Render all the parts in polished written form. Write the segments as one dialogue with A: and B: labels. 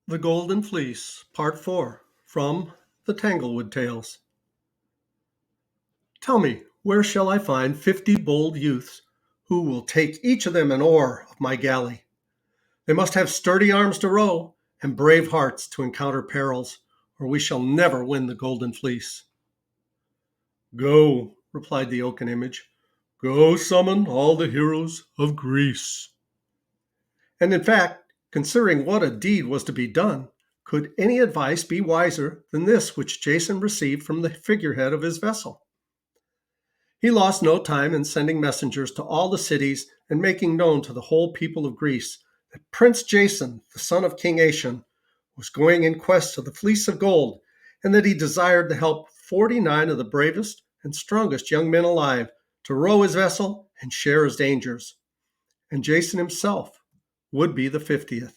A: The Golden Fleece, Part 4, from the Tanglewood Tales. Tell me, where shall I find 50 bold youths who will take each of them an oar of my galley? They must have sturdy arms to row and brave hearts to encounter perils, or we shall never win the Golden Fleece. Go, replied the oaken image. Go summon all the heroes of Greece. And in fact, considering what a deed was to be done, could any advice be wiser than this which Jason received from the figurehead of his vessel? He lost no time in sending messengers to all the cities and making known to the whole people of Greece that Prince Jason, the son of King Aeson, was going in quest of the Fleece of Gold, and that he desired to help 49 of the bravest and strongest young men alive to row his vessel and share his dangers. And Jason himself would be the 50th.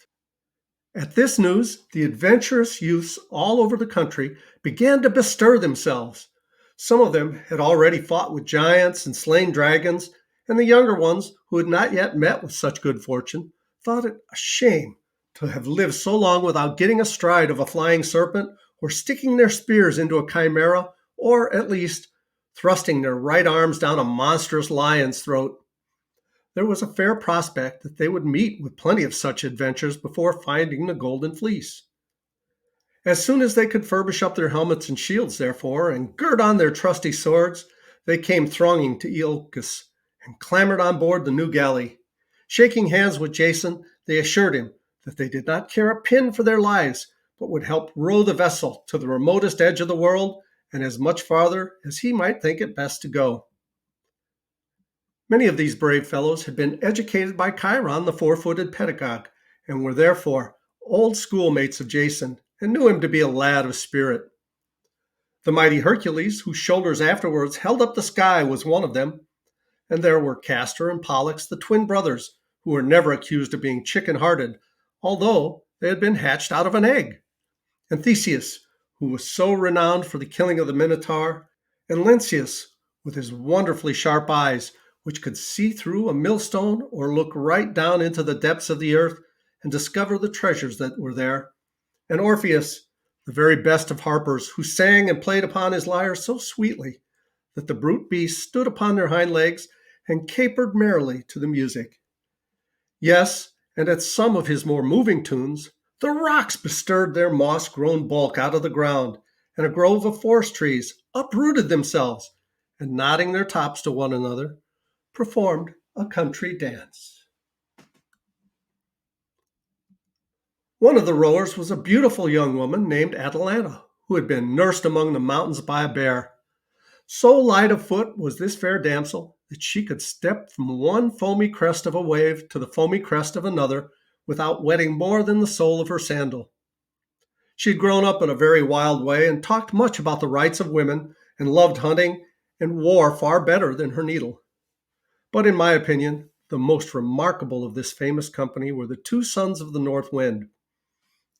A: At this news, the adventurous youths all over the country began to bestir themselves. Some of them had already fought with giants and slain dragons, and the younger ones, who had not yet met with such good fortune, thought it a shame to have lived so long without getting astride of a flying serpent, or sticking their spears into a chimera, or, at least, thrusting their right arms down a monstrous lion's throat. There was a fair prospect that they would meet with plenty of such adventures before finding the Golden Fleece. As soon as they could furbish up their helmets and shields, therefore, and gird on their trusty swords, they came thronging to Iolcus and clambered on board the new galley. Shaking hands with Jason, they assured him that they did not care a pin for their lives, but would help row the vessel to the remotest edge of the world and as much farther as he might think it best to go. Many of these brave fellows had been educated by Chiron, the four-footed pedagogue, and were therefore old schoolmates of Jason, and knew him to be a lad of spirit. The mighty Hercules, whose shoulders afterwards held up the sky, was one of them, and there were Castor and Pollux, the twin brothers, who were never accused of being chicken-hearted, although they had been hatched out of an egg, and Theseus, who was so renowned for the killing of the Minotaur, and Lynceus, with his wonderfully sharp eyes, which could see through a millstone or look right down into the depths of the earth and discover the treasures that were there, and Orpheus, the very best of harpers, who sang and played upon his lyre so sweetly that the brute beasts stood upon their hind legs and capered merrily to the music. Yes, and at some of his more moving tunes, the rocks bestirred their moss-grown bulk out of the ground, and a grove of forest trees uprooted themselves, and nodding their tops to one another, performed a country dance. One of the rowers was a beautiful young woman named Atalanta, who had been nursed among the mountains by a bear. So light of foot was this fair damsel that she could step from one foamy crest of a wave to the foamy crest of another without wetting more than the sole of her sandal. She had grown up in a very wild way and talked much about the rights of women and loved hunting and war far better than her needle. But in my opinion, the most remarkable of this famous company were the two sons of the North Wind,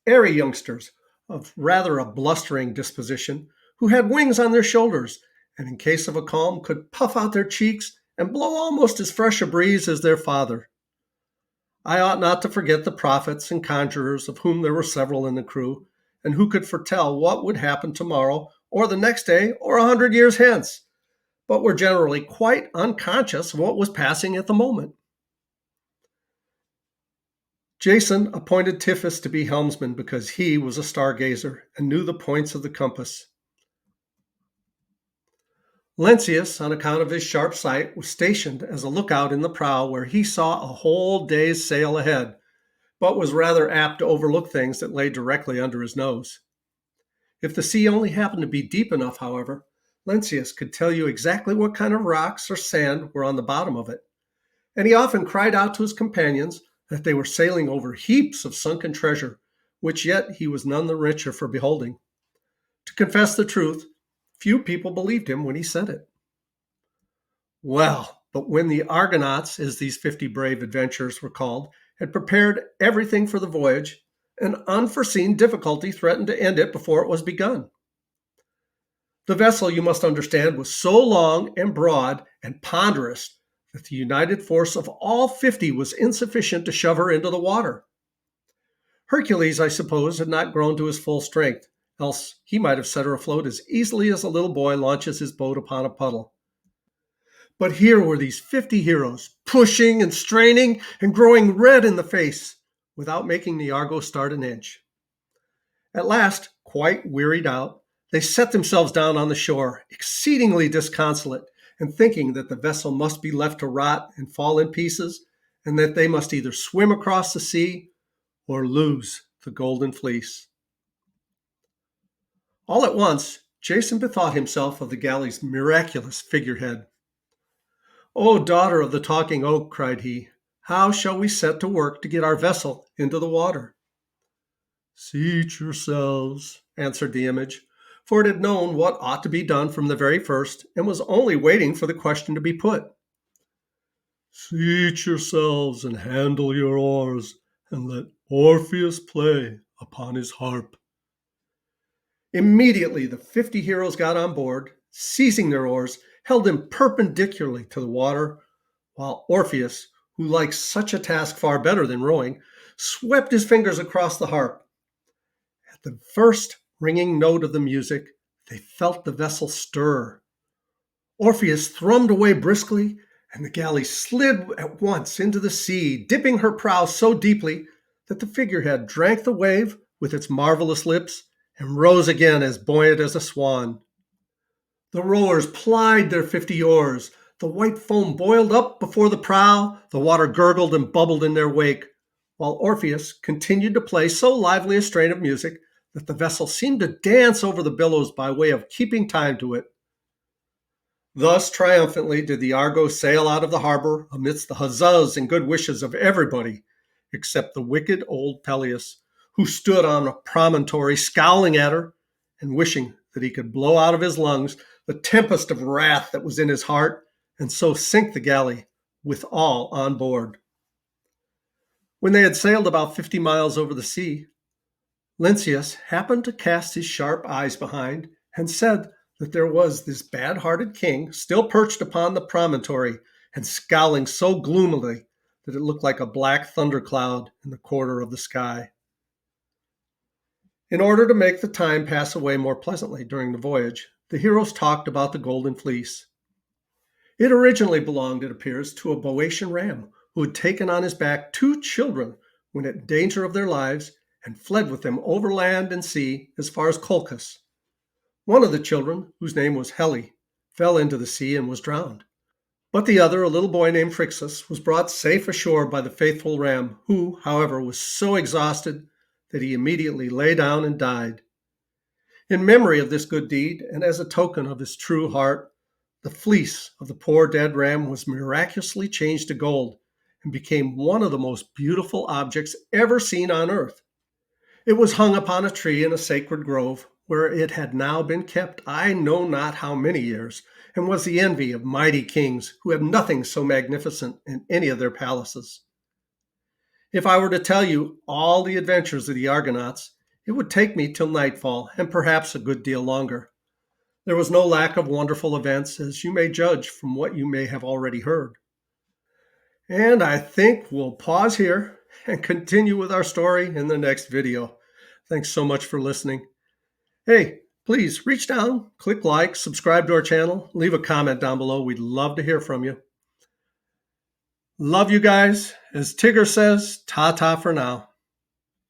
A: airy youngsters of rather a blustering disposition, who had wings on their shoulders, and in case of a calm could puff out their cheeks and blow almost as fresh a breeze as their father. I ought not to forget the prophets and conjurers, of whom there were several in the crew, and who could foretell what would happen tomorrow, or the next day, or 100 years hence, but were generally quite unconscious of what was passing at the moment. Jason appointed Tiphys to be helmsman because he was a stargazer and knew the points of the compass. Lynceus, on account of his sharp sight, was stationed as a lookout in the prow where he saw a whole day's sail ahead, but was rather apt to overlook things that lay directly under his nose. If the sea only happened to be deep enough, however, Lynceus could tell you exactly what kind of rocks or sand were on the bottom of it, and he often cried out to his companions that they were sailing over heaps of sunken treasure, which yet he was none the richer for beholding. To confess the truth, few people believed him when he said it. Well, but when the Argonauts, as these 50 brave adventurers were called, had prepared everything for the voyage, an unforeseen difficulty threatened to end it before it was begun. The vessel, you must understand, was so long and broad and ponderous that the united force of all 50 was insufficient to shove her into the water. Hercules, I suppose, had not grown to his full strength, else he might have set her afloat as easily as a little boy launches his boat upon a puddle. But here were these 50 heroes, pushing and straining and growing red in the face, without making the Argo start an inch. At last, quite wearied out, they set themselves down on the shore, exceedingly disconsolate, and thinking that the vessel must be left to rot and fall in pieces, and that they must either swim across the sea or lose the Golden Fleece. All at once, Jason bethought himself of the galley's miraculous figurehead. "O daughter of the talking oak," cried he, "how shall we set to work to get our vessel into the water?" "Seat yourselves," answered the image, for it had known what ought to be done from the very first, and was only waiting for the question to be put. "Seat yourselves and handle your oars, and let Orpheus play upon his harp." Immediately the 50 heroes got on board, seizing their oars, held them perpendicularly to the water, while Orpheus, who liked such a task far better than rowing, swept his fingers across the harp. At the first ringing note of the music, they felt the vessel stir. Orpheus thrummed away briskly, and the galley slid at once into the sea, dipping her prow so deeply that the figurehead drank the wave with its marvelous lips and rose again as buoyant as a swan. The rowers plied their 50 oars. The white foam boiled up before the prow, the water gurgled and bubbled in their wake, while Orpheus continued to play so lively a strain of music that the vessel seemed to dance over the billows by way of keeping time to it. Thus triumphantly did the Argo sail out of the harbor amidst the huzzas and good wishes of everybody, except the wicked old Peleus, who stood on a promontory scowling at her and wishing that he could blow out of his lungs the tempest of wrath that was in his heart, and so sink the galley with all on board. When they had sailed about 50 miles over the sea, Lynceus happened to cast his sharp eyes behind and said that there was this bad-hearted king still perched upon the promontory and scowling so gloomily that it looked like a black thundercloud in the quarter of the sky. In order to make the time pass away more pleasantly during the voyage, the heroes talked about the Golden Fleece. It originally belonged, it appears, to a Boeotian ram who had taken on his back 2 children when in danger of their lives and fled with them over land and sea as far as Colchis. One of the children, whose name was Helle, fell into the sea and was drowned. But the other, a little boy named Phrixus, was brought safe ashore by the faithful ram, who, however, was so exhausted that he immediately lay down and died. In memory of this good deed, and as a token of his true heart, the fleece of the poor dead ram was miraculously changed to gold and became one of the most beautiful objects ever seen on earth. It was hung upon a tree in a sacred grove, where it had now been kept I know not how many years, and was the envy of mighty kings who had nothing so magnificent in any of their palaces. If I were to tell you all the adventures of the Argonauts, it would take me till nightfall, and perhaps a good deal longer. There was no lack of wonderful events, as you may judge from what you may have already heard. And I think we'll pause here and continue with our story in the next video. Thanks so much for listening. Hey, please reach down, click like, subscribe to our channel, leave a comment down below. We'd love to hear from you. Love you guys. As Tigger says, ta-ta for now.